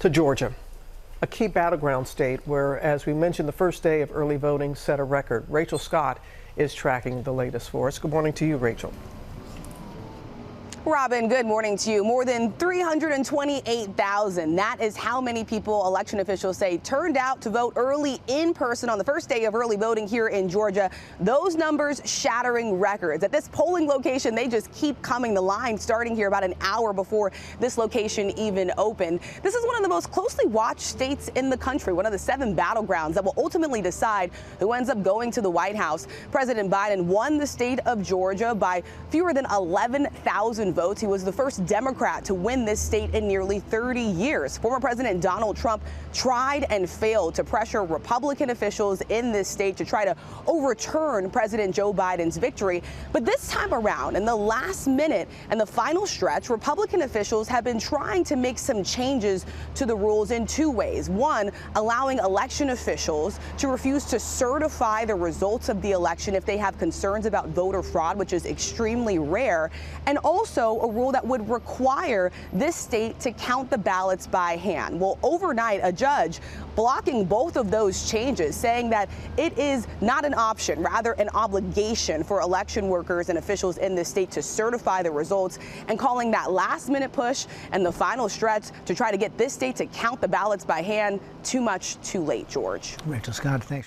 To Georgia, a key battleground state where, as we mentioned, the first day of early voting set a record. Rachel Scott is tracking the latest for us. Good morning to you, Rachel. Robin, good morning to you. More than 328,000. That is how many people election officials say turned out to vote early in person on the first day of early voting here in Georgia. Those numbers shattering records. At this polling location, they just keep coming. The line starting here about an hour before this location even opened. This is one of the most closely watched states in the country, one of the 7 battlegrounds that will ultimately decide who ends up going to the White House. President Biden won the state of Georgia by fewer than 11,000 votes. He was the first Democrat to win this state in nearly 30 years. Former President Donald Trump tried and failed to pressure Republican officials in this state to try to overturn President Joe Biden's victory. But this time around, in the last minute and the final stretch, Republican officials have been trying to make some changes to the rules in 2 ways. One, allowing election officials to refuse to certify the results of the election if they have concerns about voter fraud, which is extremely rare, and also a rule that would require this state to count the ballots by hand. Well, overnight, a judge blocking both of those changes, saying that it is not an option, rather an obligation for election workers and officials in this state to certify the results, and calling that last-minute push and the final stretch to try to get this state to count the ballots by hand too much too late, George. Rachel Scott, thanks.